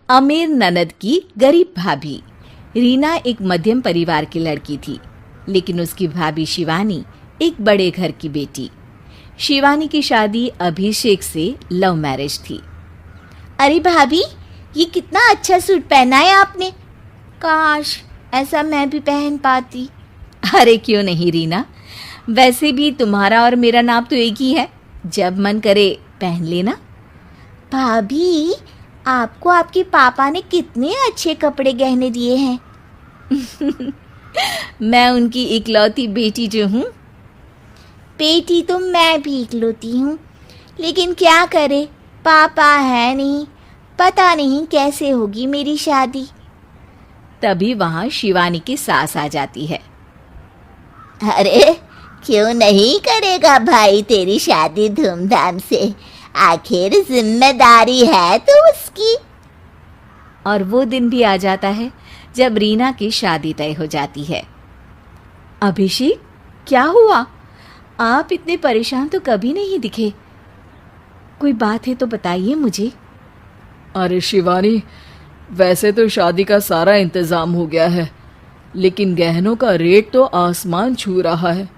अमीर ननद की गरीब भाभी। रीना एक मध्यम परिवार की लड़की थी, लेकिन उसकी भाभी शिवानी एक बड़े घर की बेटी। शिवानी की शादी अभिषेक से लव मैरिज थी। अरे भाभी, ये कितना अच्छा सूट पहना है आपने। काश ऐसा मैं भी पहन पाती। अरे क्यों नहीं रीना, वैसे भी तुम्हारा और मेरा नाम तो एक ही है, जब मन करे पहन लेना। भाभी, आपको आपके पापा ने कितने अच्छे कपड़े गहने दिए हैं। मैं उनकी इकलौती बेटी जो हूँ। बेटी तो मैं भी इकलौती हूँ, लेकिन क्या करे, पापा है नहीं, पता नहीं कैसे होगी मेरी शादी। तभी वहाँ शिवानी की सास आ जाती है। अरे क्यों नहीं करेगा भाई तेरी शादी धूमधाम से, आखिर जिम्मेदारी है तो उसकी। और वो दिन भी आ जाता है जब रीना की शादी तय हो जाती है। अभिषेक, क्या हुआ? आप इतने परेशान तो कभी नहीं दिखे। कोई बात है तो बताइए मुझे। अरे शिवानी, वैसे तो शादी का सारा इंतज़ाम हो गया है, लेकिन गहनों का रेट तो आसमान छू रहा है।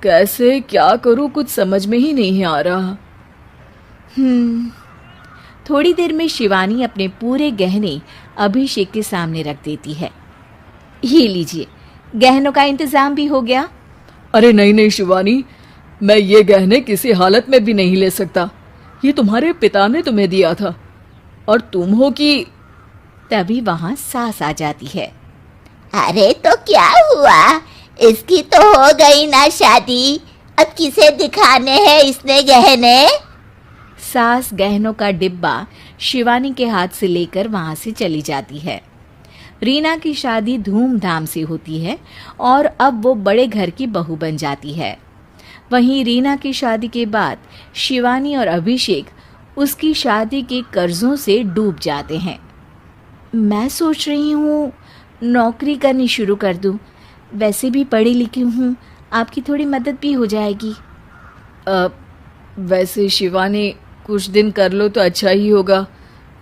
कैसे क्या करूं, कुछ समझ में ही नहीं आ रहा। थोड़ी देर में शिवानी अपने पूरे गहने अभिषेक के सामने रख देती है। ये लीजिए, गहनों का इंतजाम भी हो गया। अरे नहीं नहीं शिवानी, मैं ये गहने किसी हालत में भी नहीं ले सकता। ये तुम्हारे पिता ने तुम्हें दिया था, और तुम हो कि। तभी वहां सास आ जाती है। अरे तो क्या हुआ, इसकी तो हो गई ना शादी, अब किसे दिखाने हैं इसने गहने। सास गहनों का डिब्बा शिवानी के हाथ से लेकर वहां से चली जाती है। रीना की शादी धूमधाम से होती है और अब वो बड़े घर की बहू बन जाती है। वहीं रीना की शादी के बाद शिवानी और अभिषेक उसकी शादी के कर्जों से डूब जाते हैं। मैं सोच रही हूँ नौकरी करनी शुरू कर दूँ, वैसे भी पढ़ी लिखी हूँ, आपकी थोड़ी मदद भी हो जाएगी। वैसे शिवानी, कुछ दिन कर लो तो अच्छा ही होगा,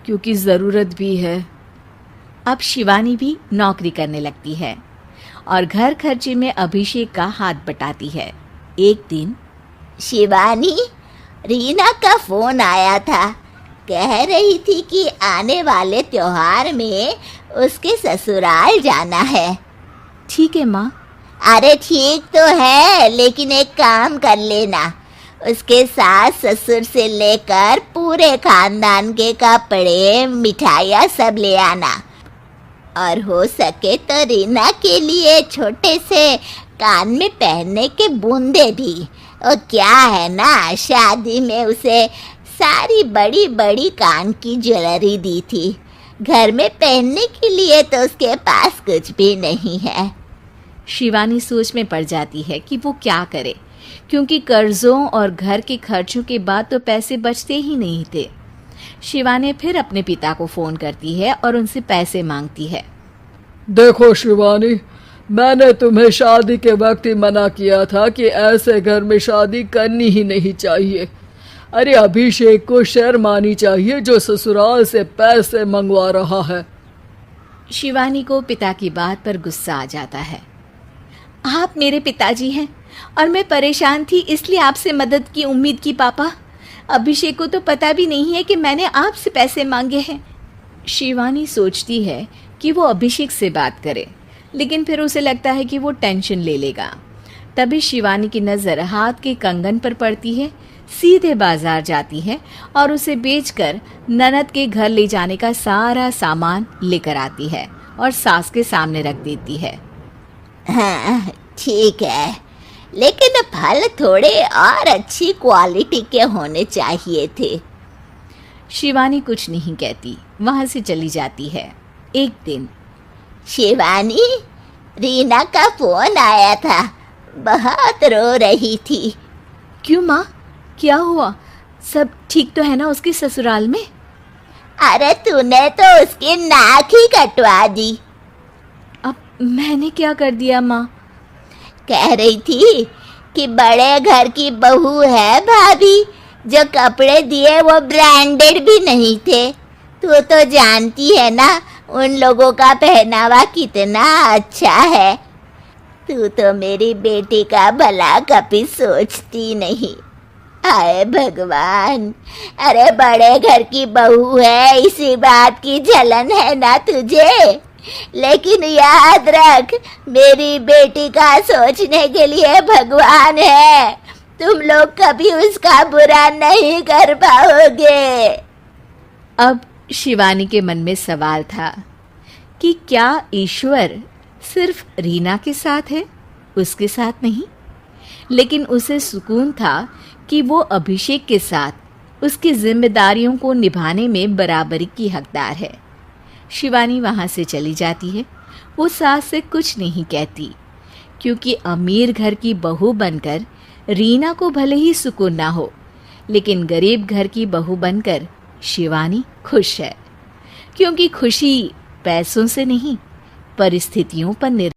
क्योंकि ज़रूरत भी है। अब शिवानी भी नौकरी करने लगती है और घर खर्चे में अभिषेक का हाथ बटाती है। एक दिन शिवानी, रीना का फोन आया था, कह रही थी कि आने वाले त्योहार में उसके ससुराल जाना है। ठीक है माँ। अरे ठीक तो है, लेकिन एक काम कर लेना, उसके सास ससुर से लेकर पूरे खानदान के कपड़े मिठाइयाँ सब ले आना, और हो सके तो रीना के लिए छोटे से कान में पहनने के बूंदे भी। और क्या है ना, शादी में उसे सारी बड़ी बड़ी कान की ज्वेलरी दी थी, घर में पहनने के लिए तो उसके पास कुछ भी नहीं है। शिवानी सोच में पड़ जाती है कि वो क्या करे, क्योंकि कर्जों और घर के खर्चों के बाद तो पैसे बचते ही नहीं थे। शिवानी फिर अपने पिता को फ़ोन करती है और उनसे पैसे मांगती है। देखो शिवानी, मैंने तुम्हें शादी के वक्त ही मना किया था कि ऐसे घर में शादी करनी ही नहीं चाहिए। अरे अभिषेक को शर्म आनी चाहिए जो ससुराल से पैसे मंगवा रहा है। शिवानी को पिता की बात पर गुस्सा आ जाता है। आप मेरे पिताजी हैं और मैं परेशान थी, इसलिए आपसे मदद की उम्मीद की पापा। अभिषेक को तो पता भी नहीं है कि मैंने आपसे पैसे मांगे हैं। शिवानी सोचती है कि वो अभिषेक से बात करे, लेकिन फिर उसे लगता है कि वो टेंशन ले लेगा। तभी शिवानी की नज़र हाथ के कंगन पर पड़ती है, सीधे बाजार जाती है और उसे बेचकर ननद के घर ले जाने का सारा सामान लेकर आती है और सास के सामने रख देती है। हाँ ठीक है, लेकिन फल थोड़े और अच्छी क्वालिटी के होने चाहिए थे। शिवानी कुछ नहीं कहती, वहाँ से चली जाती है। एक दिन शिवानी, रीना का फोन आया था, बहुत रो रही थी। क्यों माँ, क्या हुआ? सब ठीक तो है ना उसके ससुराल में? अरे तूने तो उसकी नाक ही कटवा दी। अब मैंने क्या कर दिया माँ? कह रही थी कि बड़े घर की बहू है भाभी, जो कपड़े दिए वो ब्रांडेड भी नहीं थे, तू तो जानती है ना उन लोगों का पहनावा कितना अच्छा है। तू तो मेरी बेटी का भला कभी सोचती नहीं। हाय भगवान, अरे बड़े घर की बहू है, इसी बात की जलन है ना तुझे। लेकिन याद रख, मेरी बेटी का सोचने के लिए भगवान है। तुम लोग कभी उसका बुरा नहीं कर पाओगे। अब शिवानी के मन में सवाल था कि क्या ईश्वर सिर्फ रीना के साथ है, उसके साथ नहीं। लेकिन उसे सुकून था कि वो अभिषेक के साथ उसकी जिम्मेदारियों को निभाने में बराबरी की हकदार है। शिवानी वहाँ से चली जाती है। वो सास से कुछ नहीं कहती, क्योंकि अमीर घर की बहू बनकर रीना को भले ही सुकून ना हो, लेकिन गरीब घर की बहू बनकर शिवानी खुश है, क्योंकि खुशी पैसों से नहीं परिस्थितियों पर